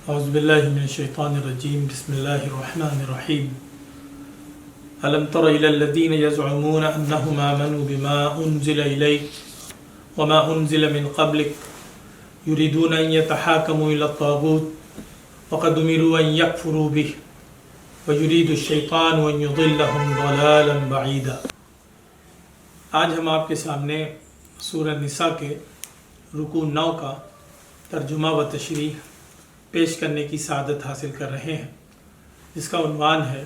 اعوذ باللہ من الشیطان الرجیم بسم اللہ الرحمن الرحیم الم تر الی الذین یزعمون انہم آمنوا بما انزل الیک وما انزل من قبلک یریدون ان یتحاکموا الی الطاغوت وقد امروا ان یکفروا به ویرید الشیطان ان یضلهم ضلالا بعیدا۔ آج ہم آپ کے سامنے سورہ نساء کے رکوع 9 کا ترجمہ و تشریح پیش کرنے کی سعادت حاصل کر رہے ہیں، جس کا عنوان ہے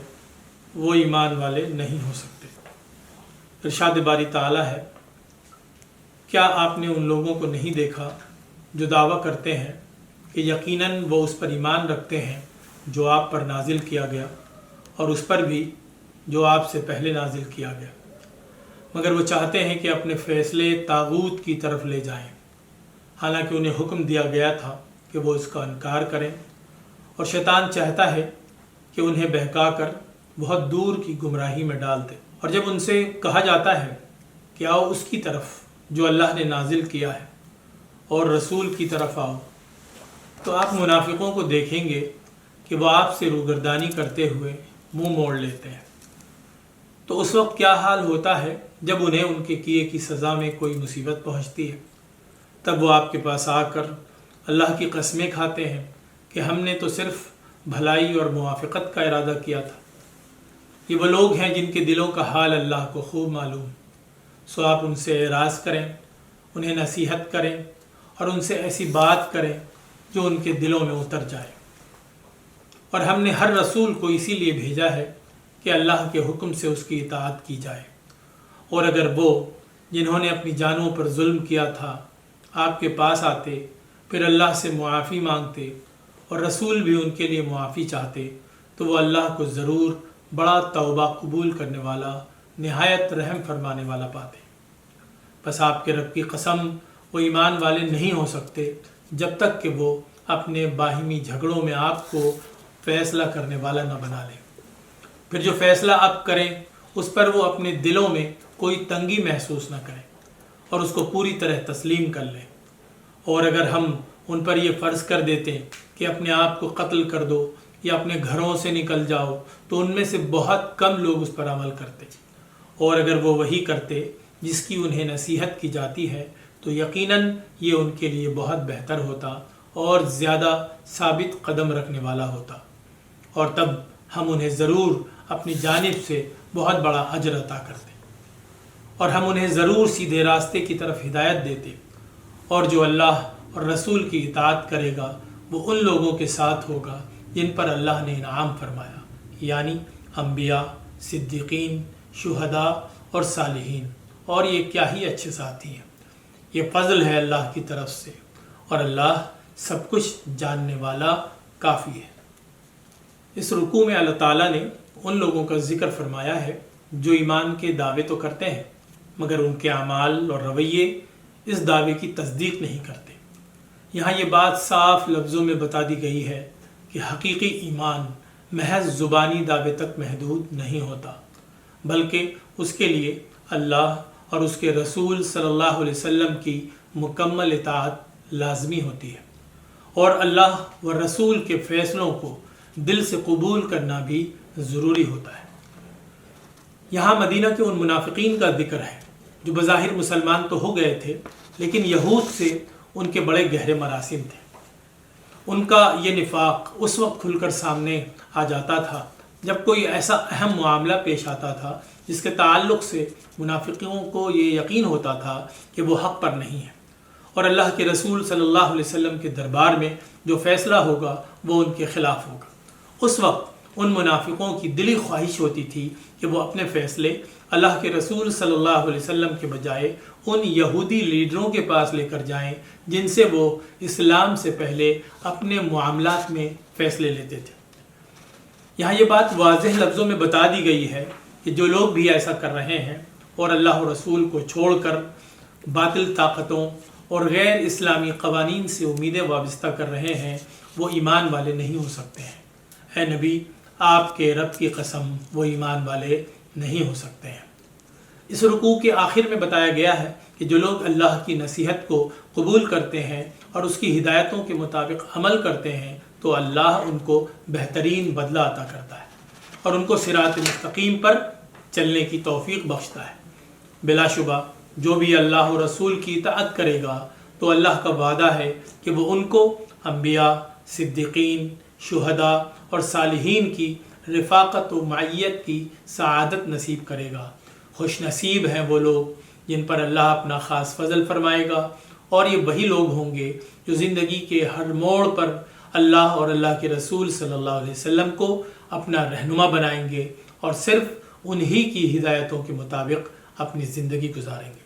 وہ ایمان والے نہیں ہو سکتے۔ ارشاد باری تعالیٰ ہے، کیا آپ نے ان لوگوں کو نہیں دیکھا جو دعویٰ کرتے ہیں کہ یقیناً وہ اس پر ایمان رکھتے ہیں جو آپ پر نازل کیا گیا اور اس پر بھی جو آپ سے پہلے نازل کیا گیا، مگر وہ چاہتے ہیں کہ اپنے فیصلے طاغوت کی طرف لے جائیں، حالانکہ انہیں حکم دیا گیا تھا کہ وہ اس کا انکار کریں، اور شیطان چاہتا ہے کہ انہیں بہکا کر بہت دور کی گمراہی میں ڈال دے۔ اور جب ان سے کہا جاتا ہے کہ آؤ اس کی طرف جو اللہ نے نازل کیا ہے اور رسول کی طرف آؤ، تو آپ منافقوں کو دیکھیں گے کہ وہ آپ سے روگردانی کرتے ہوئے منہ موڑ لیتے ہیں۔ تو اس وقت کیا حال ہوتا ہے جب انہیں ان کے کیے کی سزا میں کوئی مصیبت پہنچتی ہے؟ تب وہ آپ کے پاس آ کر اللہ کی قسمیں کھاتے ہیں کہ ہم نے تو صرف بھلائی اور موافقت کا ارادہ کیا تھا۔ یہ وہ لوگ ہیں جن کے دلوں کا حال اللہ کو خوب معلوم، سو آپ ان سے اعراض کریں، انہیں نصیحت کریں اور ان سے ایسی بات کریں جو ان کے دلوں میں اتر جائے۔ اور ہم نے ہر رسول کو اسی لیے بھیجا ہے کہ اللہ کے حکم سے اس کی اطاعت کی جائے، اور اگر وہ جنہوں نے اپنی جانوں پر ظلم کیا تھا آپ کے پاس آتے، پھر اللہ سے معافی مانگتے اور رسول بھی ان کے لیے معافی چاہتے، تو وہ اللہ کو ضرور بڑا توبہ قبول کرنے والا، نہایت رحم فرمانے والا پاتے۔ بس آپ کے رب کی قسم، وہ ایمان والے نہیں ہو سکتے جب تک کہ وہ اپنے باہمی جھگڑوں میں آپ کو فیصلہ کرنے والا نہ بنا لیں۔ پھر جو فیصلہ آپ کریں اس پر وہ اپنے دلوں میں کوئی تنگی محسوس نہ کریں اور اس کو پوری طرح تسلیم کر لیں۔ اور اگر ہم ان پر یہ فرض کر دیتے کہ اپنے آپ کو قتل کر دو یا اپنے گھروں سے نکل جاؤ، تو ان میں سے بہت کم لوگ اس پر عمل کرتے، اور اگر وہ وہی کرتے جس کی انہیں نصیحت کی جاتی ہے تو یقیناً یہ ان کے لیے بہت بہتر ہوتا اور زیادہ ثابت قدم رکھنے والا ہوتا، اور تب ہم انہیں ضرور اپنی جانب سے بہت بڑا اجر عطا کرتے، اور ہم انہیں ضرور سیدھے راستے کی طرف ہدایت دیتے۔ اور جو اللہ اور رسول کی اطاعت کرے گا وہ ان لوگوں کے ساتھ ہوگا جن پر اللہ نے انعام فرمایا، یعنی انبیاء، صدیقین، شہداء اور صالحین، اور یہ کیا ہی اچھے ساتھی ہیں۔ یہ فضل ہے اللہ کی طرف سے، اور اللہ سب کچھ جاننے والا کافی ہے۔ اس رکوع میں اللہ تعالیٰ نے ان لوگوں کا ذکر فرمایا ہے جو ایمان کے دعوے تو کرتے ہیں مگر ان کے اعمال اور رویے اس دعوے کی تصدیق نہیں کرتے۔ یہاں یہ بات صاف لفظوں میں بتا دی گئی ہے کہ حقیقی ایمان محض زبانی دعوے تک محدود نہیں ہوتا، بلکہ اس کے لیے اللہ اور اس کے رسول صلی اللہ علیہ وسلم کی مکمل اطاعت لازمی ہوتی ہے، اور اللہ و رسول کے فیصلوں کو دل سے قبول کرنا بھی ضروری ہوتا ہے۔ یہاں مدینہ کے ان منافقین کا ذکر ہے جو بظاہر مسلمان تو ہو گئے تھے لیکن یہود سے ان کے بڑے گہرے مراسم تھے۔ ان کا یہ نفاق اس وقت کھل کر سامنے آ جاتا تھا جب کوئی ایسا اہم معاملہ پیش آتا تھا جس کے تعلق سے منافقوں کو یہ یقین ہوتا تھا کہ وہ حق پر نہیں ہے، اور اللہ کے رسول صلی اللہ علیہ وسلم کے دربار میں جو فیصلہ ہوگا وہ ان کے خلاف ہوگا۔ اس وقت ان منافقوں کی دلی خواہش ہوتی تھی کہ وہ اپنے فیصلے اللہ کے رسول صلی اللہ علیہ وسلم کے بجائے ان یہودی لیڈروں کے پاس لے کر جائیں جن سے وہ اسلام سے پہلے اپنے معاملات میں فیصلے لیتے تھے۔ یہاں یہ بات واضح لفظوں میں بتا دی گئی ہے کہ جو لوگ بھی ایسا کر رہے ہیں اور اللہ و رسول کو چھوڑ کر باطل طاقتوں اور غیر اسلامی قوانین سے امیدیں وابستہ کر رہے ہیں وہ ایمان والے نہیں ہو سکتے ہیں۔ اے نبی، آپ کے رب کی قسم، وہ ایمان والے نہیں ہو سکتے ہیں۔ اس رکوع کے آخر میں بتایا گیا ہے کہ جو لوگ اللہ کی نصیحت کو قبول کرتے ہیں اور اس کی ہدایتوں کے مطابق عمل کرتے ہیں تو اللہ ان کو بہترین بدلہ عطا کرتا ہے اور ان کو صراط مستقیم پر چلنے کی توفیق بخشتا ہے۔ بلا شبہ جو بھی اللہ و رسول کی اطاعت کرے گا تو اللہ کا وعدہ ہے کہ وہ ان کو انبیاء، صدیقین، شہداء اور صالحین کی رفاقت و معیت کی سعادت نصیب کرے گا۔ خوش نصیب ہیں وہ لوگ جن پر اللہ اپنا خاص فضل فرمائے گا، اور یہ وہی لوگ ہوں گے جو زندگی کے ہر موڑ پر اللہ اور اللہ کے رسول صلی اللہ علیہ وسلم کو اپنا رہنما بنائیں گے اور صرف انہی کی ہدایتوں کے مطابق اپنی زندگی گزاریں گے۔